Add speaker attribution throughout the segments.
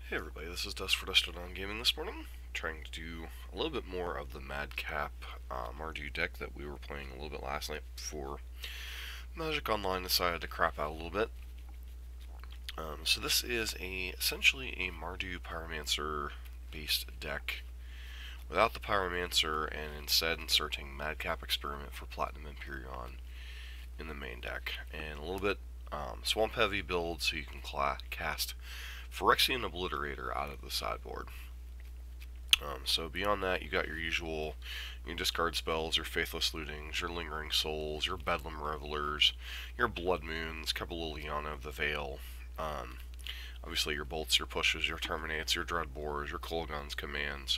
Speaker 1: Hey everybody, this is Dust for Dusted on Gaming this morning, trying to do a little bit more of the Madcap Mardu deck that we were playing a little bit last night before Magic Online decided to crap out a little bit. So this is essentially a Mardu Pyromancer based deck without the Pyromancer and instead inserting Madcap Experiment for Platinum Empyrean in the main deck, and a little bit swamp heavy build so you can cast Phyrexian Obliterator out of the sideboard. So beyond that, you got your usual, your discard spells, your Faithless Lootings, your Lingering Souls, your Bedlam Revelers, your Blood Moons, couple of Liliana of the Veil, obviously your Bolts, your Pushes, your Terminates, your Dreadbores, your Kolaghan's Commands.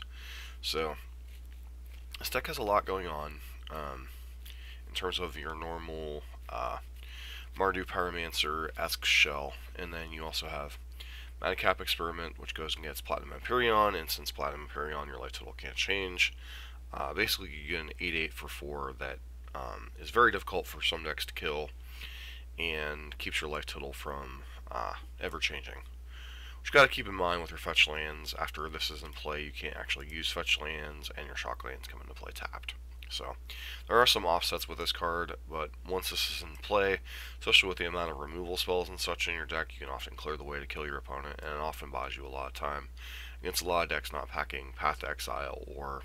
Speaker 1: So this deck has a lot going on in terms of your normal Mardu Pyromancer-esque shell, and then you also have Madcap Experiment, which goes and gets Platinum Empyrean, and since Platinum Empyrean, your life total can't change. Basically, you get an 8/8 for 4 that is very difficult for some decks to kill, and keeps your life total from ever changing. Which you got to keep in mind with your fetch lands. After this is in play, you can't actually use fetch lands, and your shock lands come into play tapped. So there are some offsets with this card, but once this is in play, especially with the amount of removal spells and such in your deck, you can often clear the way to kill your opponent, and it often buys you a lot of time against a lot of decks not packing Path to Exile or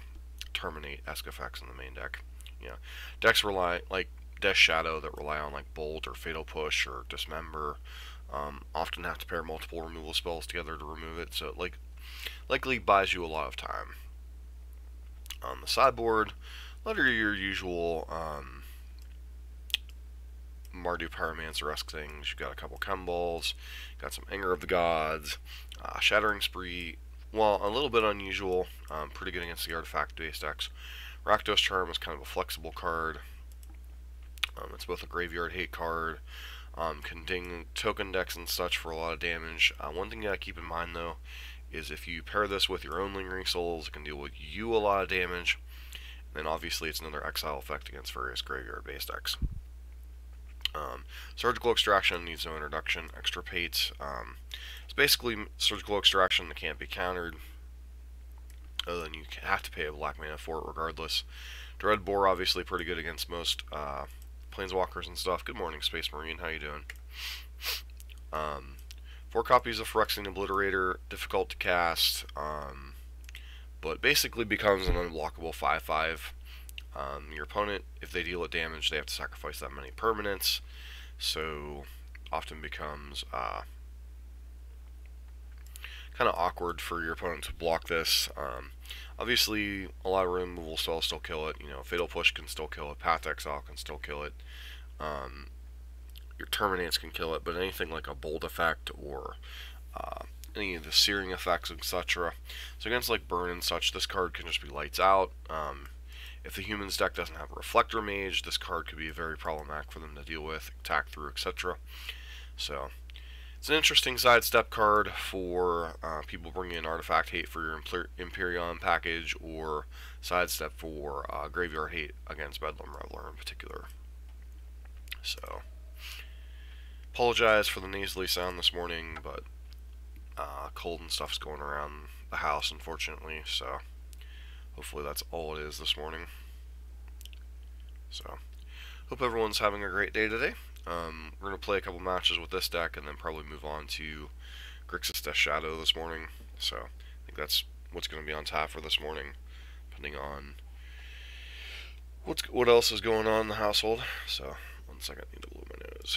Speaker 1: Terminate-esque effects in the main deck. You know, decks rely, like Death Shadow, that rely on like Bolt or Fatal Push or Dismember, often have to pair multiple removal spells together to remove it, so it likely buys you a lot of time. On the sideboard, under your usual Mardu Pyromancer-esque things, you've got a couple Chem Balls, got some Anger of the Gods, Shattering Spree, well, a little bit unusual, pretty good against the artifact-based decks. Rakdos Charm is kind of a flexible card. It's both a graveyard hate card, can ding token decks and such for a lot of damage. One thing you gotta keep in mind though is if you pair this with your own Lingering Souls, it can deal with you a lot of damage. And obviously it's another exile effect against various graveyard-based decks. Surgical Extraction needs no introduction. Extirpate, it's basically Surgical Extraction that can't be countered, other than you have to pay a black mana for it regardless. Dreadbore obviously pretty good against most Planeswalkers and stuff. Good morning, Space Marine, how you doing? 4 copies of Phyrexian Obliterator, difficult to cast, but basically becomes an unblockable 5/5. Your opponent, if they deal it damage, they have to sacrifice that many permanents, so often becomes kind of awkward for your opponent to block this. Obviously, a lot of removal spells still kill it. You know, Fatal Push can still kill it, Path to Exile can still kill it, your Terminates can kill it, but anything like a Bolt effect or any of the searing effects, etc. So against like Burn and such, this card can just be lights out. If the Humans deck doesn't have a Reflector Mage, this card could be very problematic for them to deal with, attack through, etc. So it's an interesting sidestep card for people bringing in Artifact Hate for your Empyrean package, or sidestep for Graveyard Hate against Bedlam Reveler in particular. So apologize for the nasally sound this morning, but cold and stuff's going around the house, unfortunately, so hopefully that's all it is this morning. So hope everyone's having a great day today. We're going to play a couple matches with this deck and then probably move on to Grixis Death Shadow this morning. So I think that's what's going to be on tap for this morning, depending on what else is going on in the household. So 1 second, I need to blow my nose.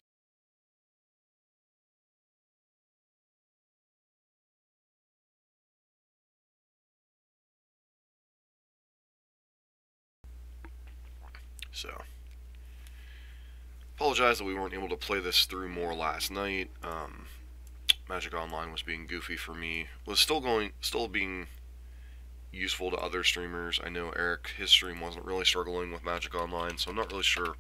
Speaker 1: So apologize that we weren't able to play this through more last night. Magic Online was being goofy for me. Was still being useful to other streamers. I know Eric, his stream wasn't really struggling with Magic Online, so I'm not really sure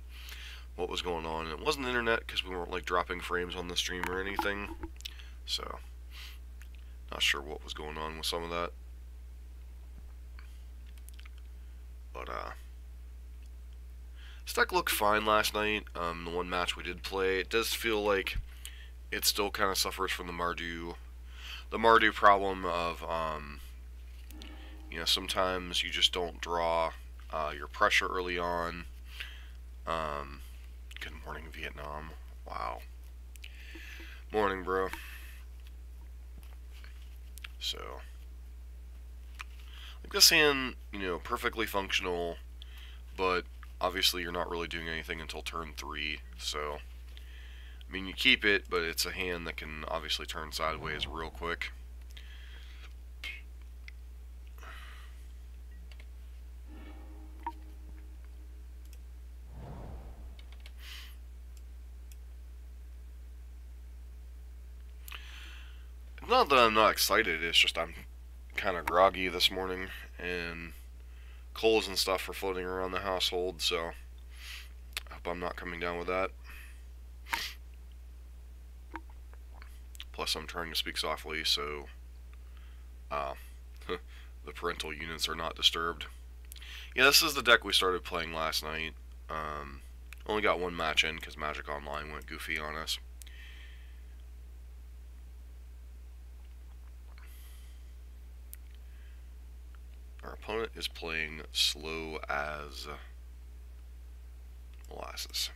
Speaker 1: what was going on. It wasn't the internet because we weren't like dropping frames on the stream or anything. So not sure what was going on with some of that. But this deck looked fine last night. The one match we did play, it does feel like it still kind of suffers from the Mardu the Mardu problem of, sometimes you just don't draw your pressure early on. Good morning, Vietnam. Wow. Morning, bro. So, like this hand, perfectly functional, but obviously you're not really doing anything until turn 3, so, I mean, you keep it, but it's a hand that can obviously turn sideways real quick. Not that I'm not excited, it's just I'm kind of groggy this morning, and coals and stuff are floating around the household, so I hope I'm not coming down with that. Plus, I'm trying to speak softly, so the parental units are not disturbed. Yeah, this is the deck we started playing last night. Only got one match in because Magic Online went goofy on us. Our opponent is playing slow as molasses.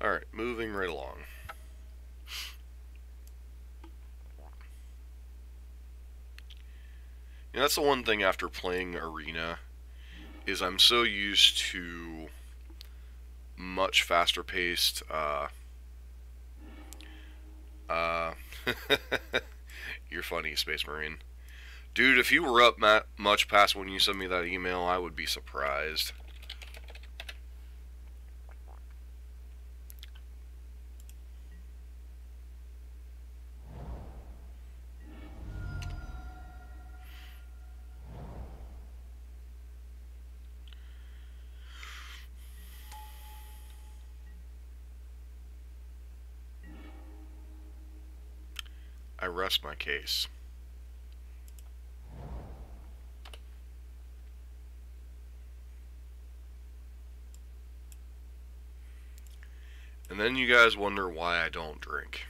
Speaker 1: Alright, moving right along. And that's the one thing after playing Arena, is I'm so used to much faster paced, you're funny, Space Marine. Dude, if you were up much past when you sent me that email, I would be surprised. I rest my case. And then you guys wonder why I don't drink.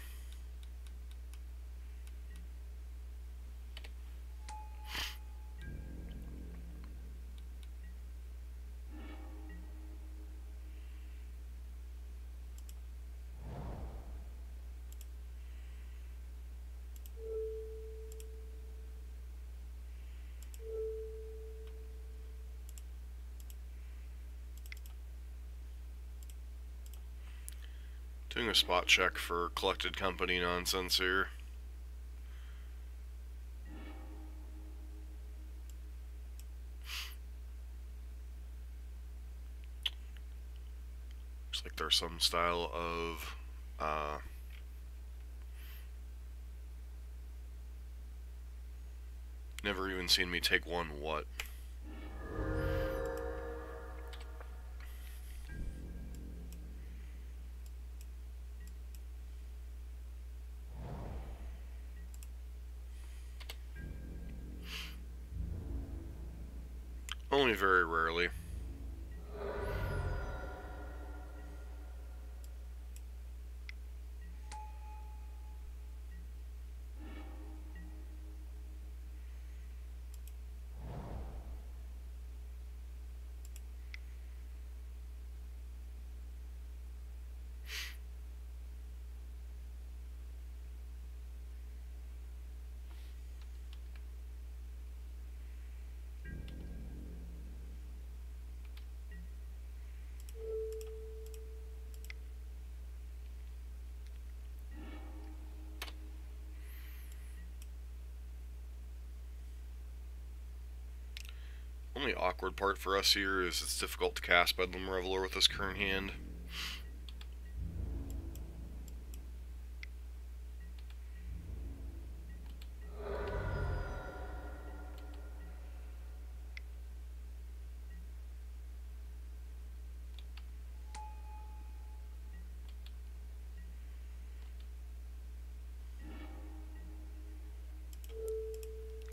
Speaker 1: Doing a spot check for collected company nonsense here. Looks like there's some style of never even seen me take one what? Only very rarely. Only awkward part for us here is it's difficult to cast Bedlam Reveler with this current hand.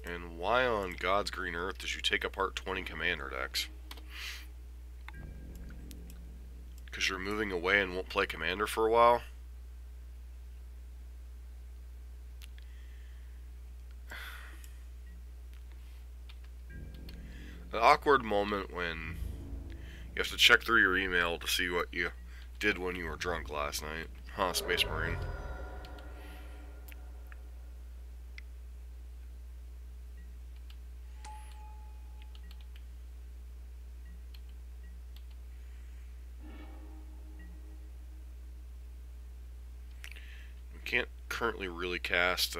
Speaker 1: And why on God's green earth did you take apart 20 commander decks? Because you're moving away and won't play commander for a while. An awkward moment when you have to check through your email to see what you did when you were drunk last night. Huh, Space Marine. We can't currently really cast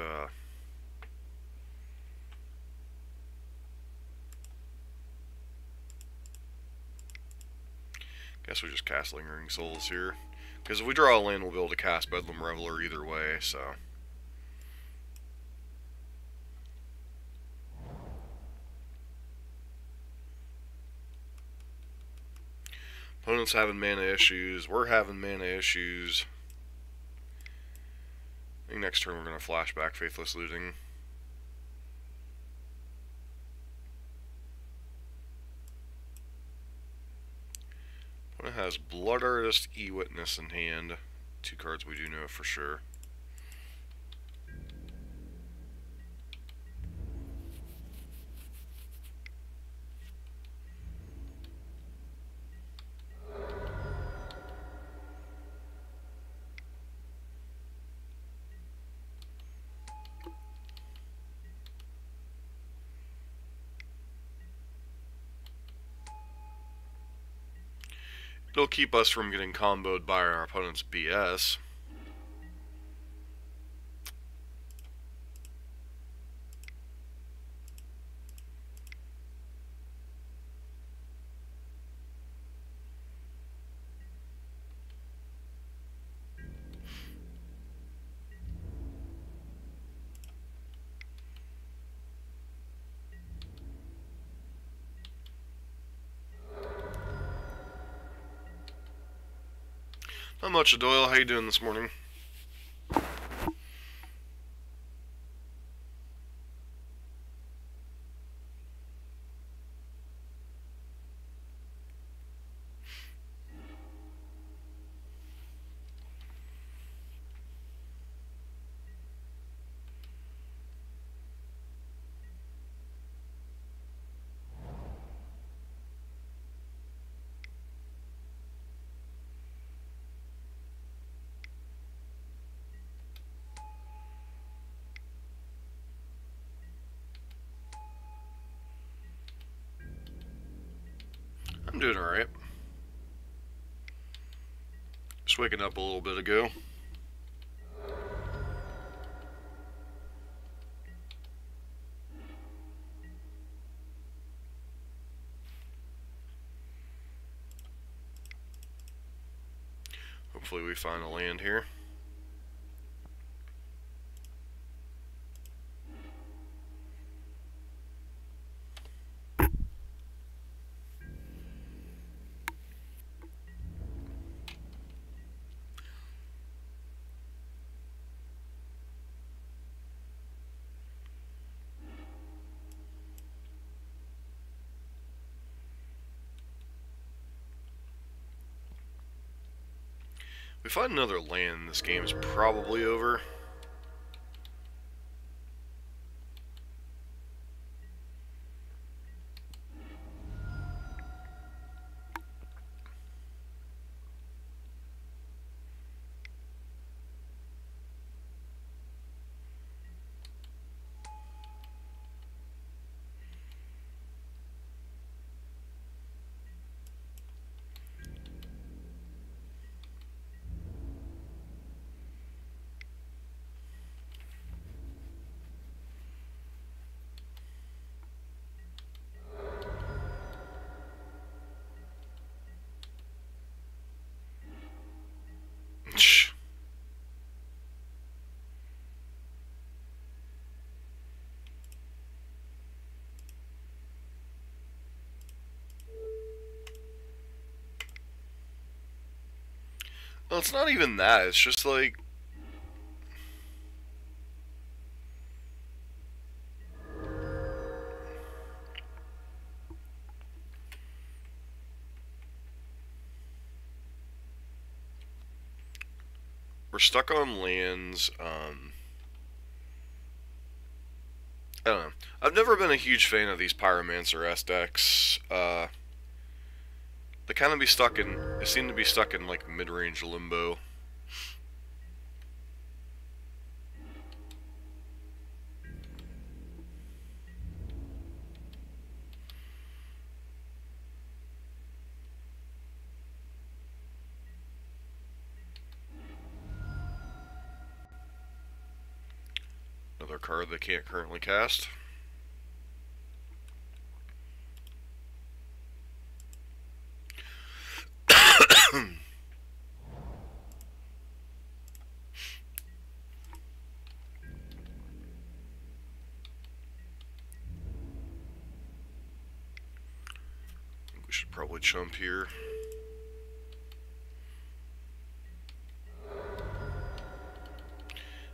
Speaker 1: guess we just cast Lingering Souls here. Because if we draw a land, we'll be able to cast Bedlam Reveler either way, so. Opponent's having mana issues. We're having mana issues. I think next turn we're going to flashback Faithless Looting. Opponent has Blood Artist, E-Witness in hand. 2 cards we do know for sure. It'll keep us from getting comboed by our opponent's BS. Not much, Odoyle. How you doing this morning? I'm doing alright. Just waking up a little bit ago. Hopefully we find a land here. If we find another land, this game is probably over. Well, it's not even that. It's just like... we're stuck on lands. I don't know. I've never been a huge fan of these Pyromancer S decks. They kind of be stuck in. They seem to be stuck in like mid-range limbo. Another card they can't currently cast. We should probably chump here.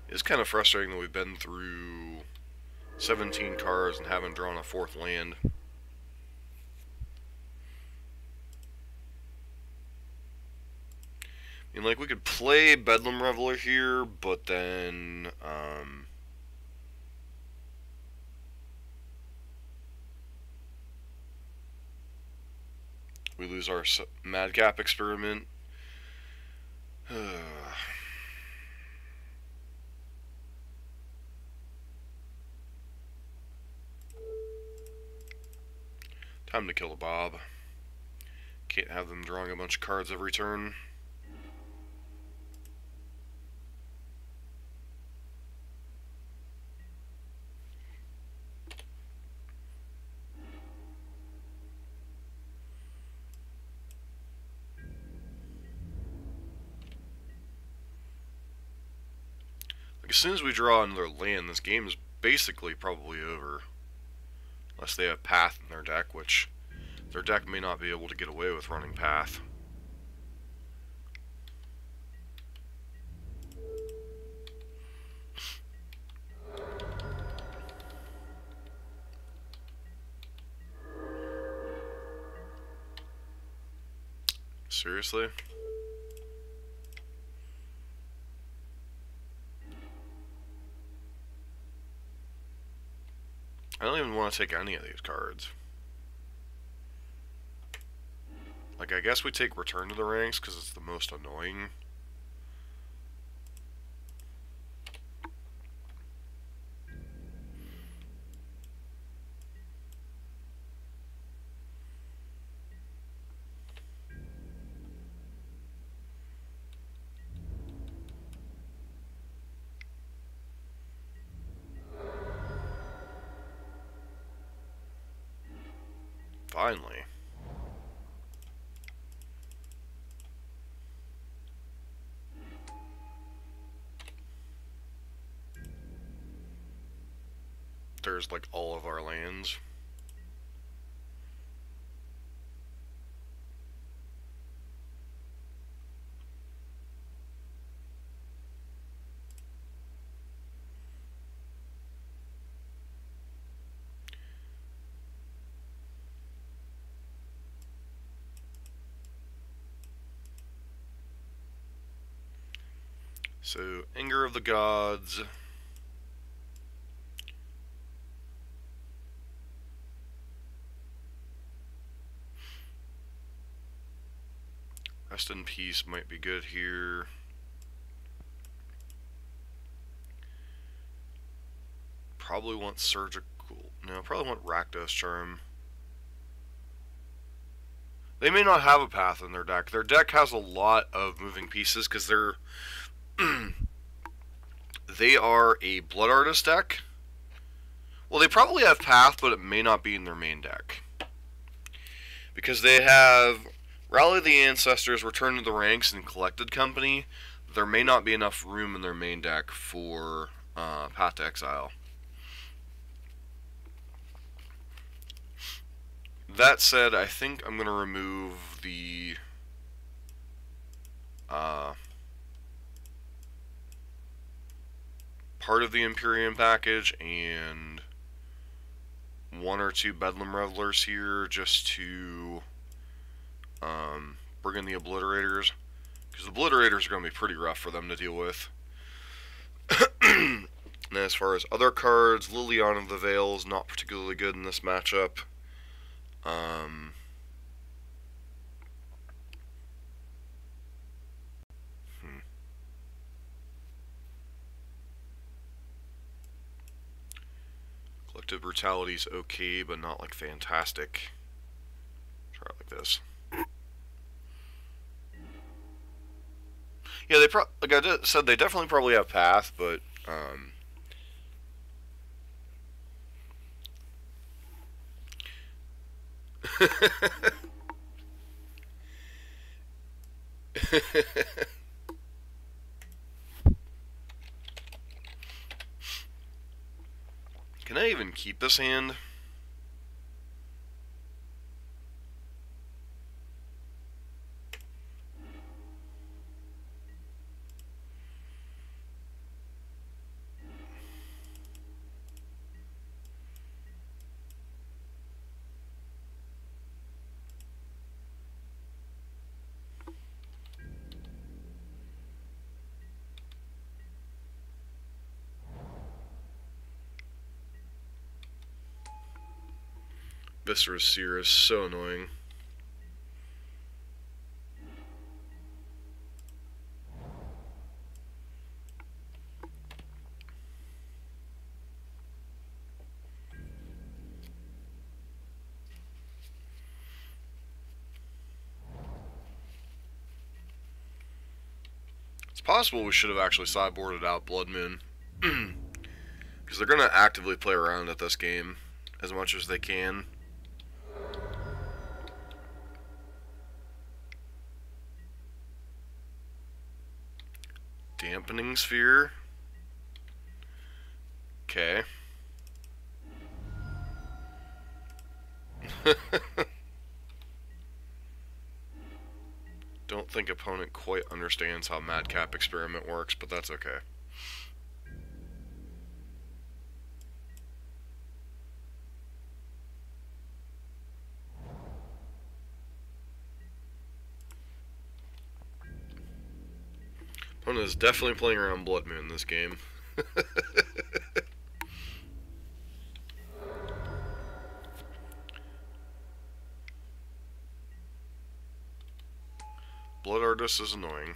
Speaker 1: It's kind of frustrating that we've been through 17 cards and haven't drawn a fourth land. I mean, like, we could play Bedlam Reveler here, but then, we lose our Madcap experiment. Time to kill a Bob. Can't have them drawing a bunch of cards every turn. As soon as we draw another land, this game is basically probably over. Unless they have Path in their deck, which their deck may not be able to get away with running Path. Seriously? I don't even want to take any of these cards. Like, I guess we take Return to the Ranks because it's the most annoying. Finally. There's like all of our lands. So, Anger of the Gods. Rest in Peace might be good here. Probably want Surgical. No, probably want Rakdos Charm. They may not have a Path in their deck. Their deck has a lot of moving pieces because they're they are a Blood Artist deck. Well, they probably have Path, but it may not be in their main deck. Because they have Rally the Ancestors, Return to the Ranks, and Collected Company. There may not be enough room in their main deck for Path to Exile. That said, I think I'm going to remove the part of the Imperium package and one or two Bedlam Revelers here just to bring in the Obliterators. Because the Obliterators are going to be pretty rough for them to deal with. And as far as other cards, Liliana of the Veil is not particularly good in this matchup. Collective Brutality's okay, but not like fantastic. Try it like this. Yeah, like I said, they definitely probably have Path, but can I even keep this hand? Viscera's Seer is so annoying. It's possible we should have actually sideboarded out Blood Moon. Because they're going to actively play around at this game as much as they can. Dampening Sphere. Okay. Don't think opponent quite understands how Madcap Experiment works, but that's okay. Opponent is definitely playing around Blood Moon this game. Blood Artist is annoying.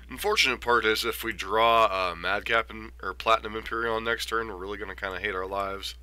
Speaker 1: Unfortunate part is if we draw Madcap or Platinum Imperial on next turn, we're really going to kind of hate our lives.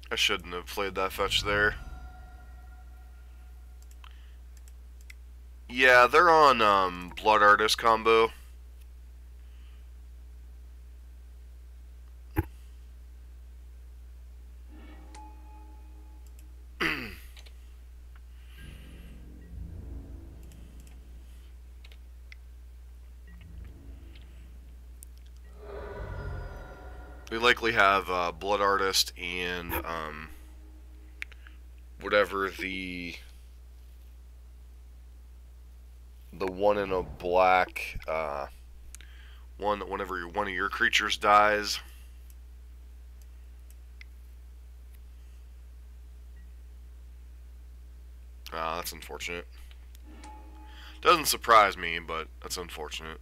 Speaker 1: I shouldn't have played that fetch there. Yeah, they're on Blood Artist combo. We likely have Blood Artist and whatever the one in a black one that whenever one of your creatures dies. That's unfortunate. Doesn't surprise me, but that's unfortunate.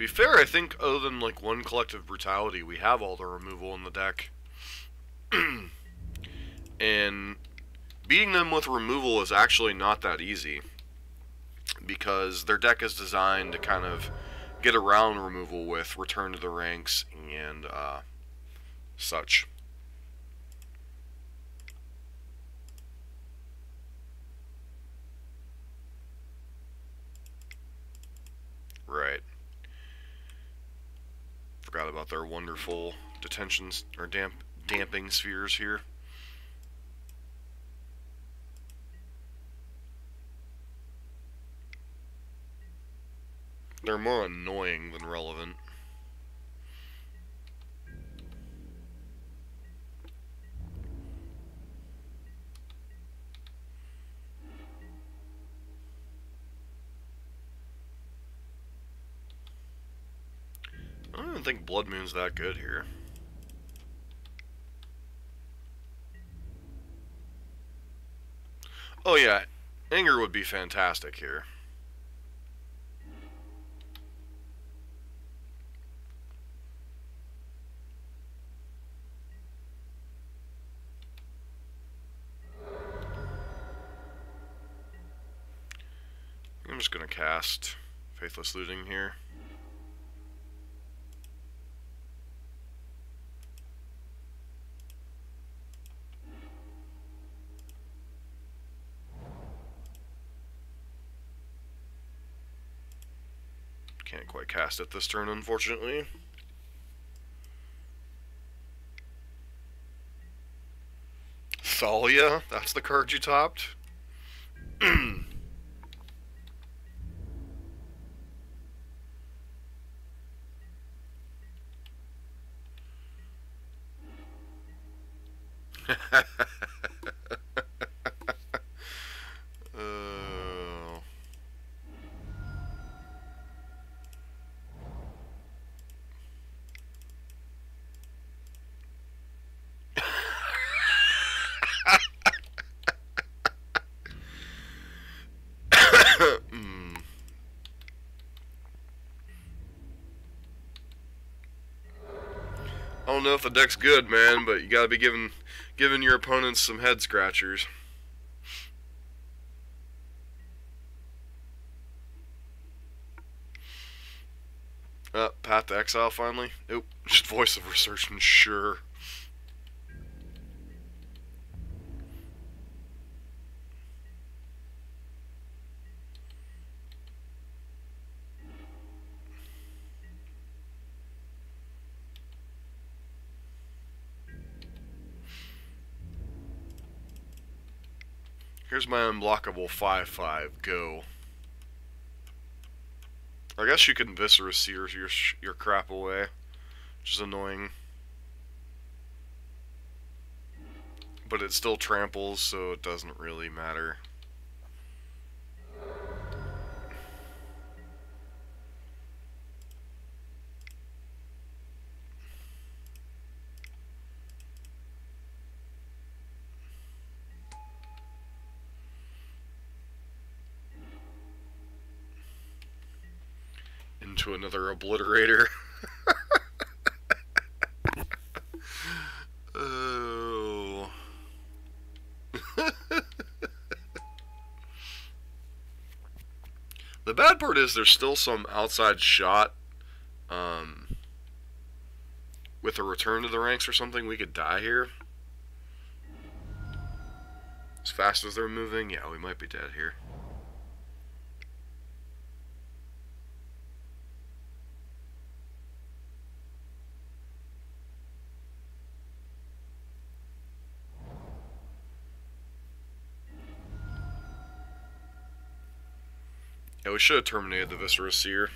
Speaker 1: be fair, I think other than like one Collective Brutality, we have all the removal in the deck. And beating them with removal is actually not that easy, because their deck is designed to kind of get around removal with Return to the Ranks and such. Right. Forgot about their wonderful detentions or damping spheres here. They're more annoying than relevant. I don't even think Blood Moon's that good here. Oh yeah, Anger would be fantastic here. I'm just gonna cast Faithless Looting here. Can't quite cast it this turn, unfortunately. Thalia? That's the card you topped? I don't know if the deck's good, man, but you gotta be giving your opponents some head scratchers. Path to Exile finally? Nope. Just Voice of Resurgence, sure. Here's my unblockable 5/5. Go. I guess you can Viscera Seer your crap away, which is annoying. But it still tramples, so it doesn't really matter. Into another Obliterator. Oh. The bad part is there's still some outside shot. With a Return to the Ranks or something, we could die here. As fast as they're moving, yeah, we might be dead here. Yeah, we should have terminated the Viscera Seer.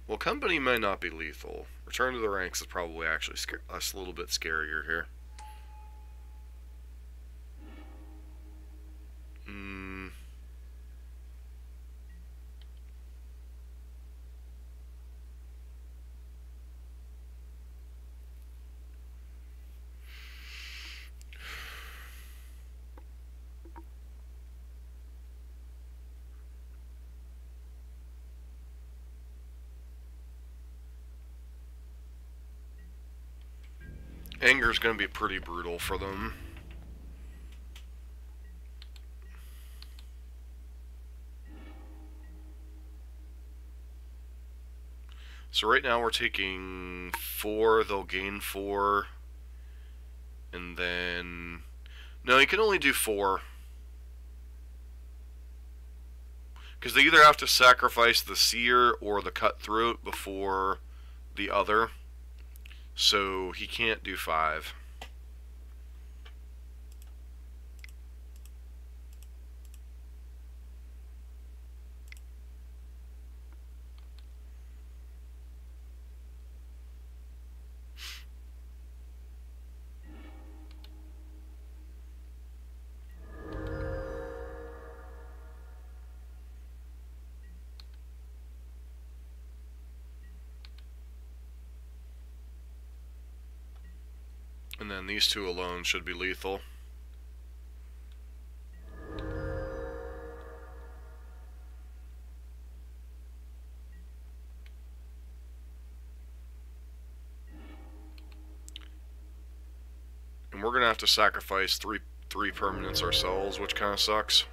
Speaker 1: Well, Company may not be lethal. Return to the Ranks is probably actually a little bit scarier here. Anger's going to be pretty brutal for them. So right now we're taking 4, they'll gain 4, and then... No, you can only do 4. Because they either have to sacrifice the seer or the cutthroat before the other. So he can't do 5. And then these 2 alone should be lethal. And we're going to have to sacrifice three permanents ourselves, which kind of sucks.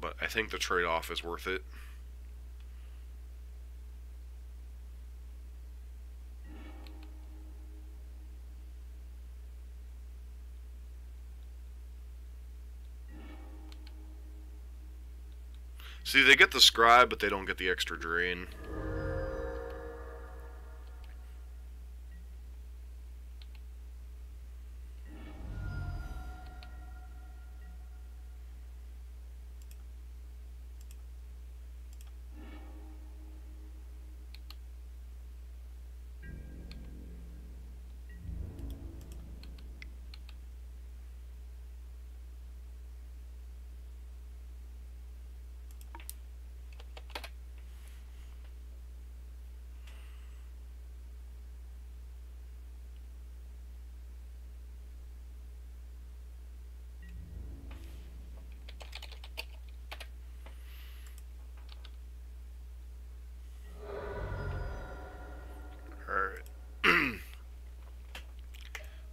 Speaker 1: But I think the trade-off is worth it. See, they get the scribe, but they don't get the extra drain.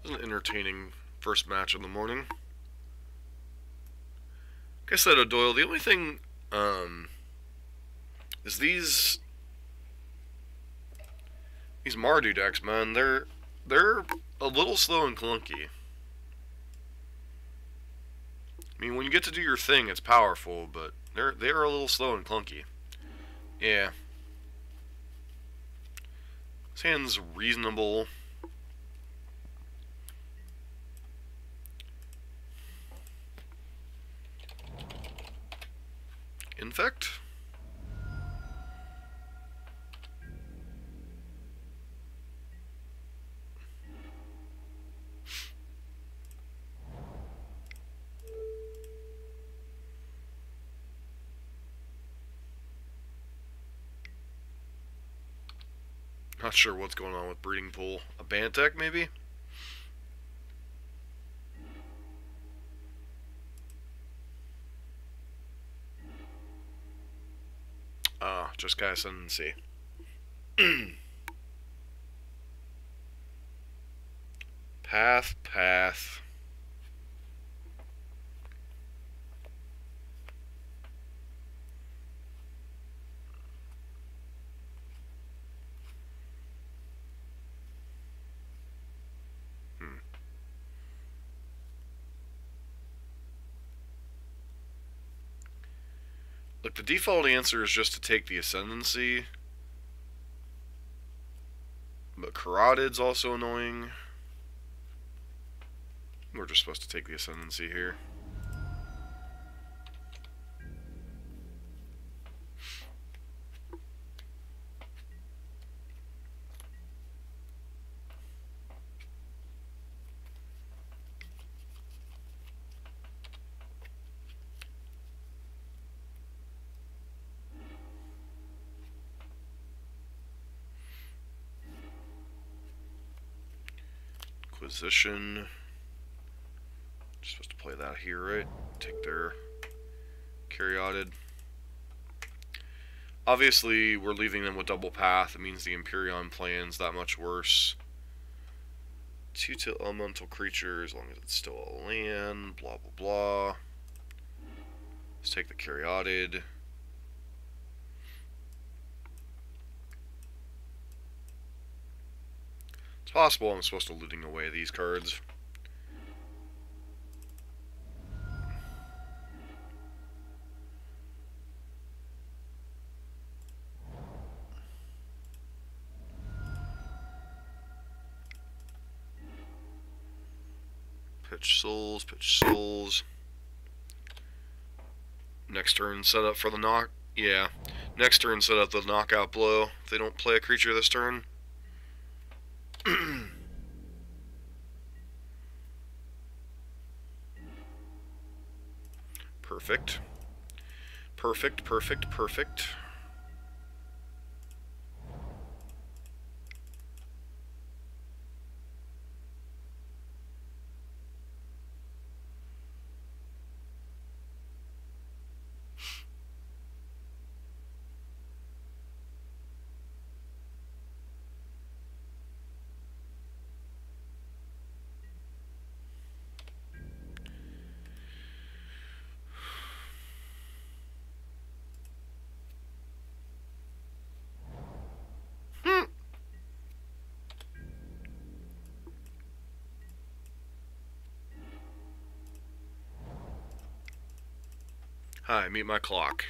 Speaker 1: This is an entertaining first match of the morning. Like I said, Odoyle, the only thing is these Mardu decks, man. They're a little slow and clunky. I mean, when you get to do your thing, it's powerful, but they're a little slow and clunky. Yeah. This hand's reasonable. Infect? Not sure what's going on with Breeding Pool. A Bantek, maybe? Just guys and see. Path. Look, the default answer is just to take the Ascendancy. But Carotid's also annoying. We're just supposed to take the Ascendancy here. Inquisition. Just supposed to play that here, right? Take their Caryatid. Obviously, we're leaving them with double path. It means the Empyrean plan's that much worse. 2 elemental creature, as long as it's still a land, blah blah blah. Let's take the Caryatid. It's possible I'm supposed to looting away these cards. Pitch souls, pitch souls. Next turn, set up for the knock. Yeah. Next turn, set up the knockout blow. If they don't play a creature this turn. Perfect. Perfect, perfect, perfect. Hi, meet my clock.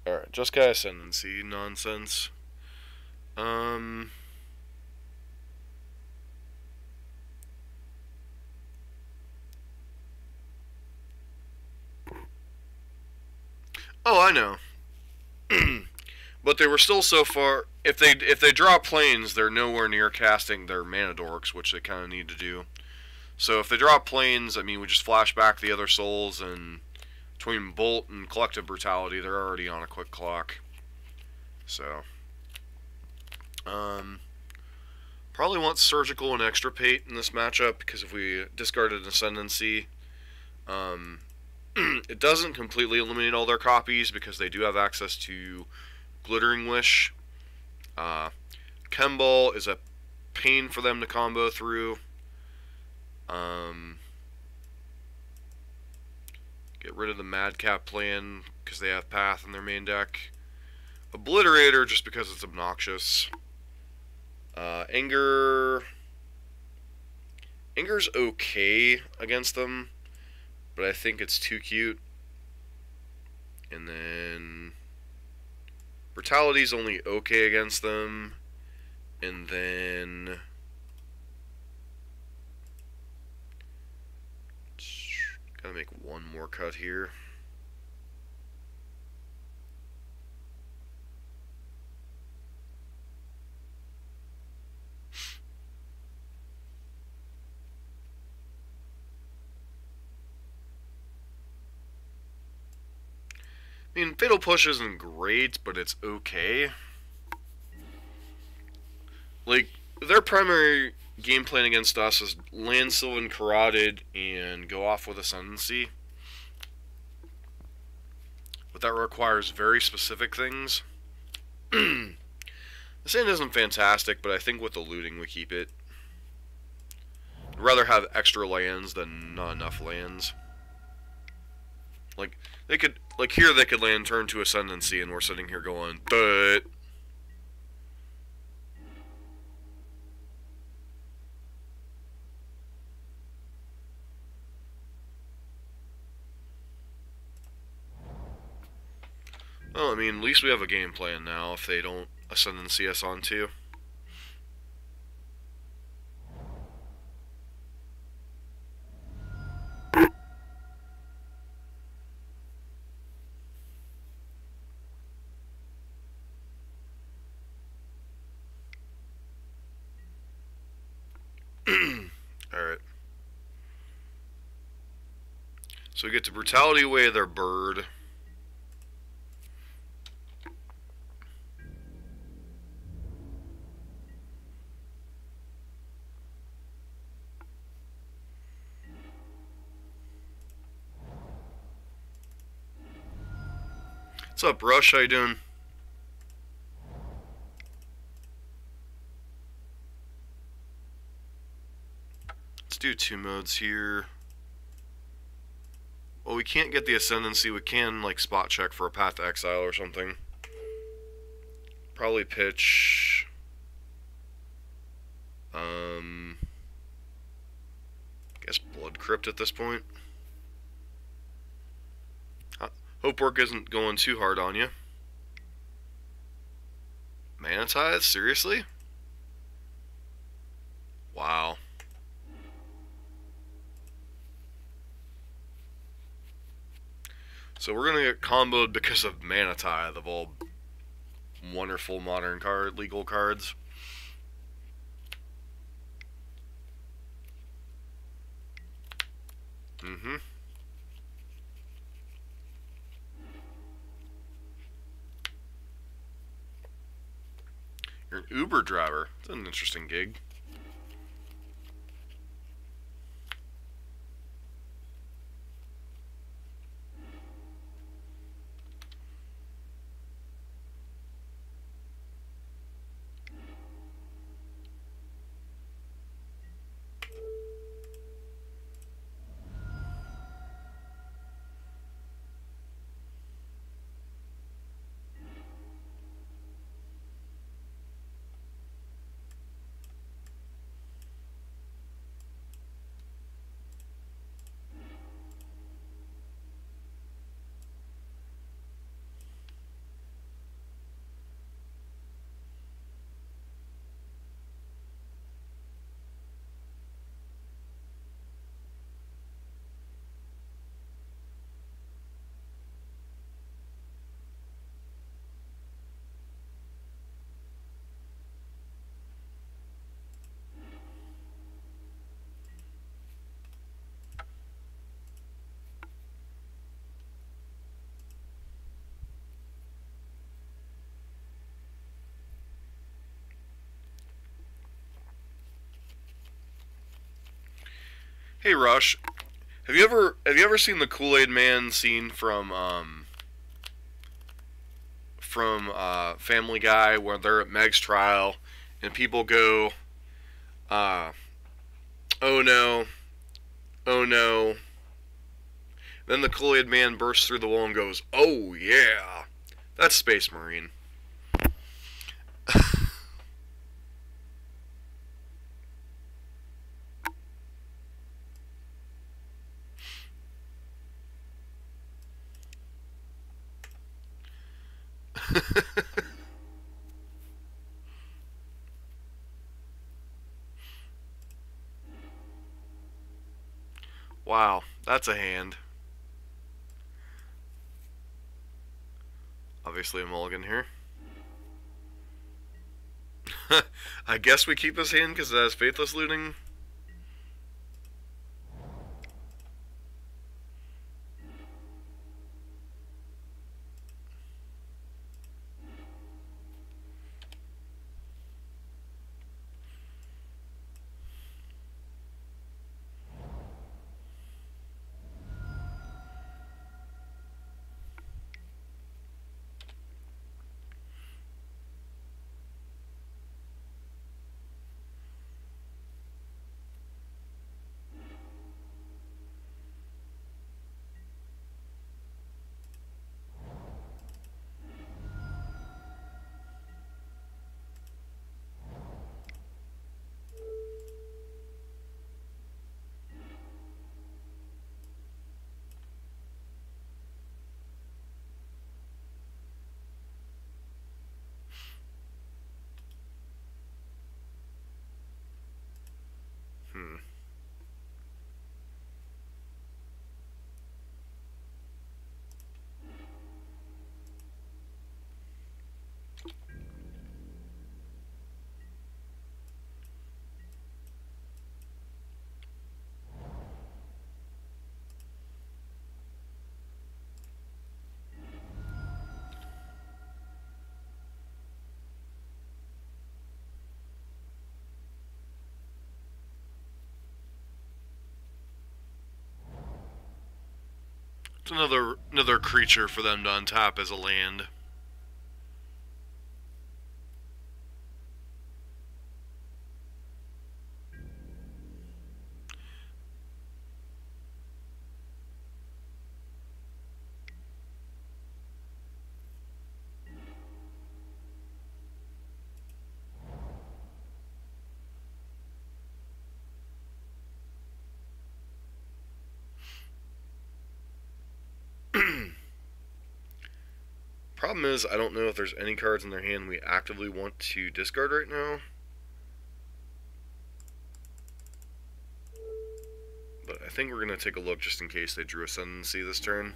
Speaker 1: Alright, just got ascendancy nonsense. Oh, I know. But they were still so far. If they draw planes, they're nowhere near casting their mana dorks, which they kind of need to do. So if they draw planes, I mean, we just flash back the other souls, and between Bolt and Collective Brutality, they're already on a quick clock. So, probably want Surgical and Extirpate in this matchup, because if we discarded Ascendancy, it doesn't completely eliminate all their copies, because they do have access to Glittering Wish. Chemball is a pain for them to combo through. Get rid of the Madcap plan, because they have Path in their main deck. Obliterator, just because it's obnoxious. Anger's okay against them, but I think it's too cute. And then Brutality's only okay against them. And then gotta make one more cut here. I mean, Fatal Push isn't great, but it's okay. Like, their primary game plan against us is land Sylvan Carotid and go off with Ascendancy. But that requires very specific things. The sand isn't fantastic, but I think with the looting we keep it. I'd rather have extra lands than not enough lands. Like, they could, like here they could land turn to Ascendancy, and we're sitting here going, but Well, I mean, at least we have a game plan now if they don't Ascendancy us on too. Alright. So we get to Brutality away their bird. What's up, Rush? How you doing? Let's do 2 modes here. Well, we can't get the Ascendancy. We can, like, spot check for a Path to Exile or something. Probably pitch... guess Blood Crypt at this point. Hope work isn't going too hard on you. Mana Tithe? Seriously? Wow. So we're gonna get comboed because of Mana Tithe of all wonderful modern legal cards. Mm-hmm. You're an Uber driver. That's an interesting gig. Hey Rush, have you ever seen the Kool-Aid Man scene from Family Guy where they're at Meg's trial and people go, oh no, oh no. Then the Kool-Aid Man bursts through the wall and goes, oh yeah, that's Space Marine. Wow, that's a hand. Obviously a mulligan here. I guess we keep this hand because it has Faithless Looting. It's another creature for them to untap as a land. Problem is, I don't know if there's any cards in their hand we actively want to discard right now. But I think we're going to take a look just in case they drew Ascendancy this turn.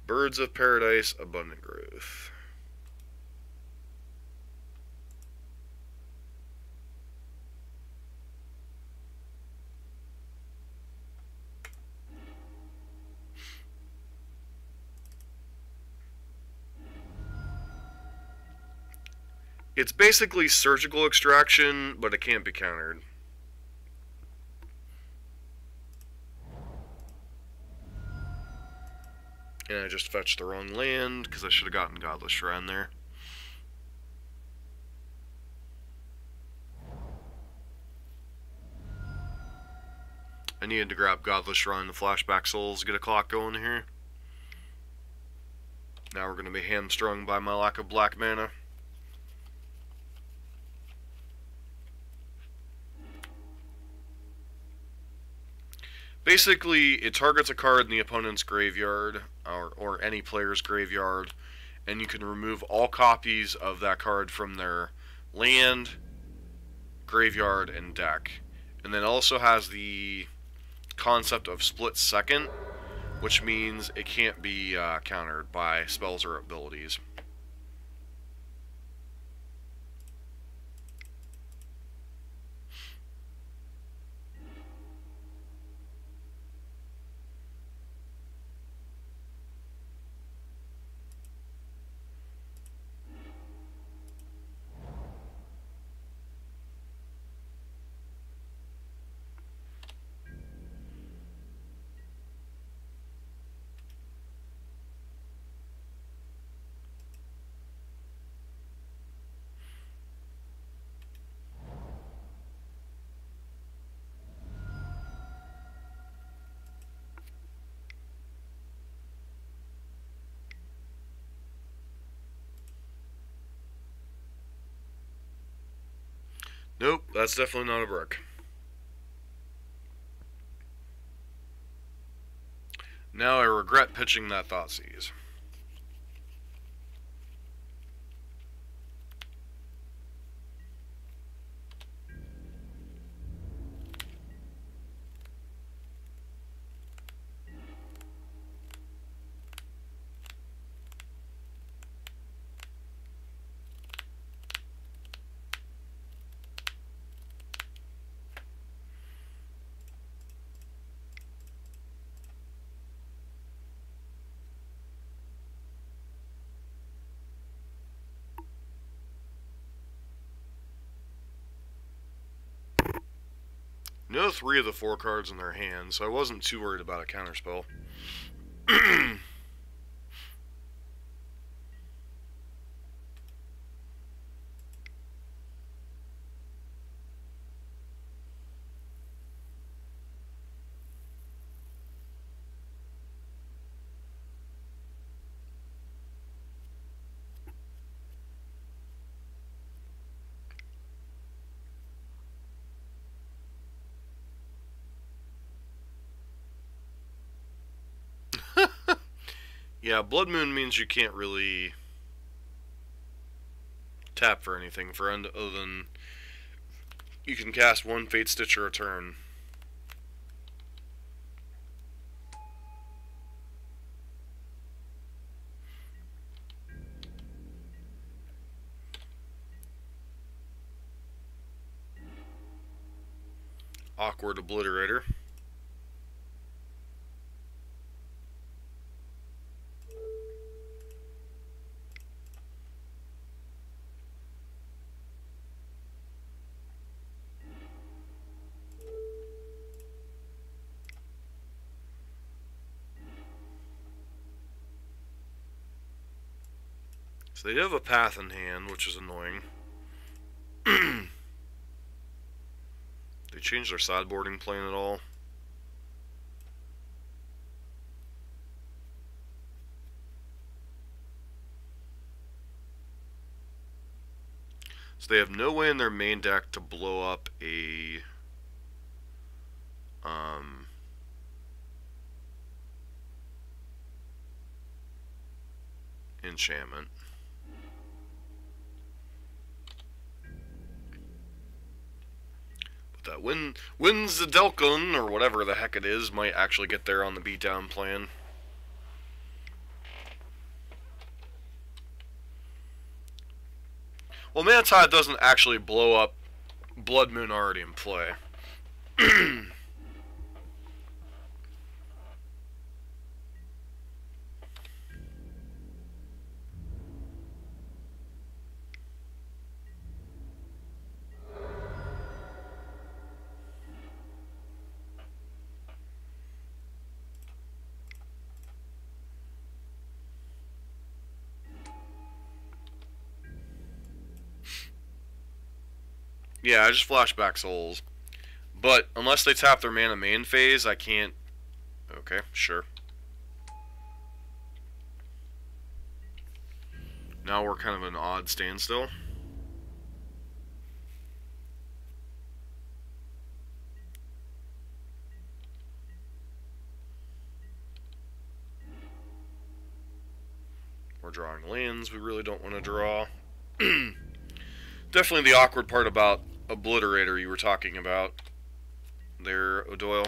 Speaker 1: Birds of Paradise, Abundant Growth. It's basically surgical extraction, but it can't be countered. And I just fetched the wrong land, because I should have gotten Godless Shrine there. I needed to grab Godless Shrine, the Flashback Souls, get a clock going here. Now we're going to be hamstrung by my lack of black mana. Basically, it targets a card in the opponent's graveyard, or any player's graveyard, and you can remove all copies of that card from their land, graveyard, and deck. And then it also has the concept of split second, which means it can't be countered by spells or abilities. Nope, that's definitely not a brick. Now I regret pitching that Thoughtseize. No 3 of the 4 cards in their hand, so I wasn't too worried about a counterspell. Yeah, Blood Moon means you can't really tap for anything, friend, other than you can cast 1 Fate Stitcher a turn. Awkward Obliterator. So they do have a path in hand, which is annoying. They changed their sideboarding plan at all? So they have no way in their main deck to blow up a enchantment. But that wins the Delcon, or whatever the heck it is, might actually get there on the beatdown plan. Well, Manti doesn't actually blow up Blood Moon already in play. Yeah, I just flashback souls. But unless they tap their mana main phase, I can't... Okay, sure. Now we're kind of an odd standstill. We're drawing lands we really don't want to draw. Definitely the awkward part about Obliterator you were talking about there, Odoyle.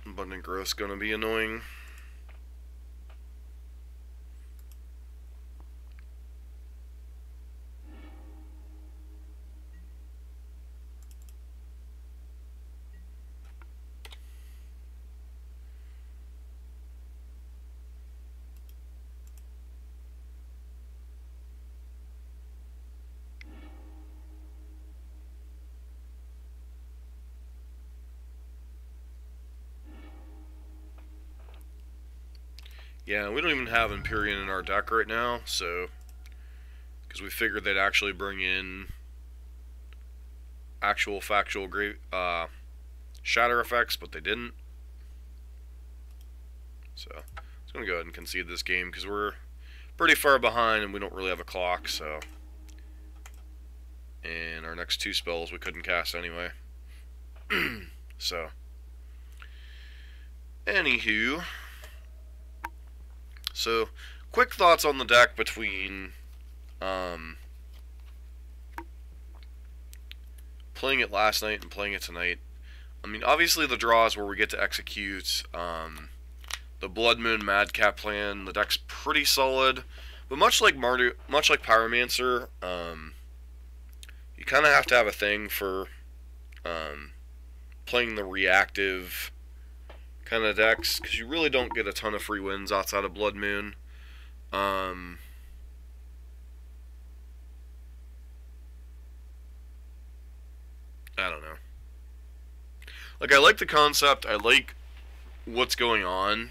Speaker 1: Abundant Growth's gonna be annoying. Yeah, we don't even have Empyrean in our deck right now, so... Because we figured they'd actually bring in actual factual great shatter effects, but they didn't. So, I'm just going to go ahead and concede this game, because we're pretty far behind and we don't really have a clock, so... And our next two spells we couldn't cast anyway. So... Anywho... So, quick thoughts on the deck between playing it last night and playing it tonight. I mean, obviously the draw is where we get to execute the Blood Moon Madcap plan. The deck's pretty solid, but much like Mardu, much like Pyromancer, you kind of have to have a thing for playing the reactive kind of decks, because you really don't get a ton of free wins outside of Blood Moon. I don't know. Like, I like the concept, I like what's going on.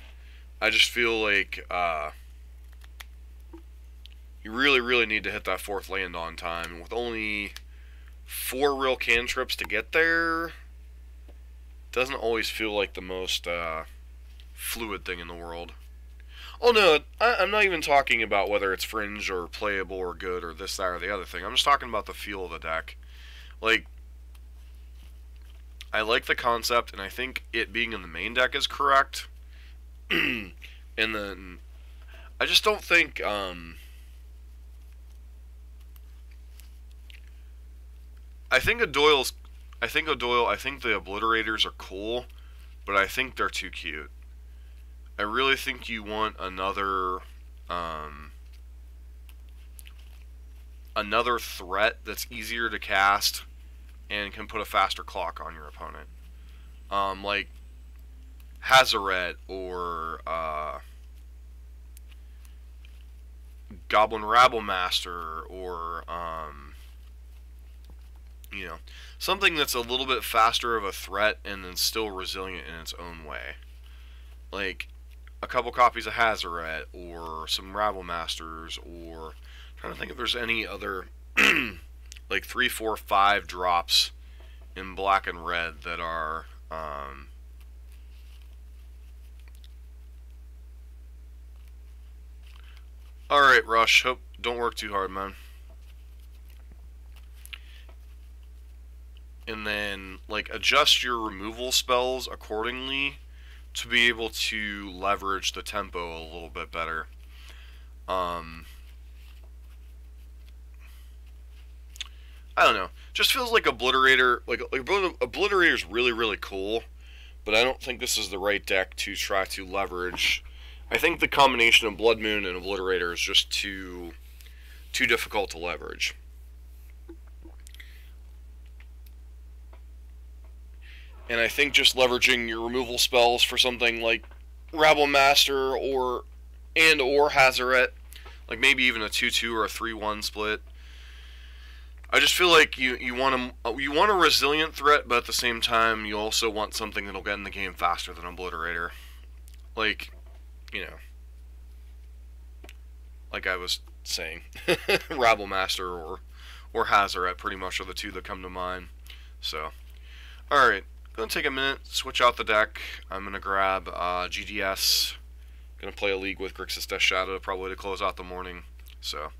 Speaker 1: I just feel like you really need to hit that fourth land on time, and with only 4 real cantrips to get there doesn't always feel like the most fluid thing in the world. Oh no, I'm not even talking about whether it's fringe or playable or good or this, that, or the other thing. I'm just talking about the feel of the deck. Like, I like the concept, and I think it being in the main deck is correct. And then, I just don't think, I think Odoyle, I think the Obliterators are cool, but I think they're too cute. I really think you want another threat that's easier to cast and can put a faster clock on your opponent. Like Hazaret or Goblin Rabblemaster or you know, something that's a little bit faster of a threat and then still resilient in its own way. Like a couple copies of Hazaret or some Rabblmasters, or I'm trying to think if there's any other like 3, 4, 5 drops in black and red that are alright, Rush, hope don't work too hard, man. And then like adjust your removal spells accordingly to be able to leverage the tempo a little bit better. I don't know. Just feels like Obliterator, like Obliterator's really, really cool, but I don't think this is the right deck to try to leverage. I think the combination of Blood Moon and Obliterator is just too difficult to leverage. And I think just leveraging your removal spells for something like Rabblemaster or Hazaret, like maybe even a 2/2 or a 3/1 split. I just feel like you want a resilient threat, but at the same time you also want something that'll get in the game faster than Obliterator. Like, you know, like I was saying, Rabblemaster or Hazaret pretty much are the two that come to mind. So, all right. Gonna take a minute, switch out the deck. I'm gonna grab GDS. Gonna play a league with Grixis Death Shadow probably to close out the morning. So,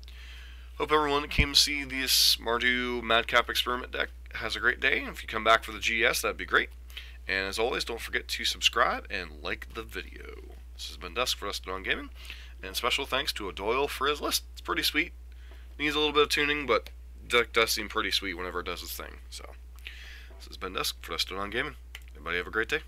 Speaker 1: hope everyone that came to see this Mardu Madcap experiment deck has a great day. If you come back for the GS, that'd be great. And as always, don't forget to subscribe and like the video. This has been Dusk for Rusted on Gaming, and special thanks to Odoyle for his list. It's pretty sweet. Needs a little bit of tuning, but the deck does seem pretty sweet whenever it does its thing. So. This has been Dusk for Rusted on Gaming. Everybody have a great day.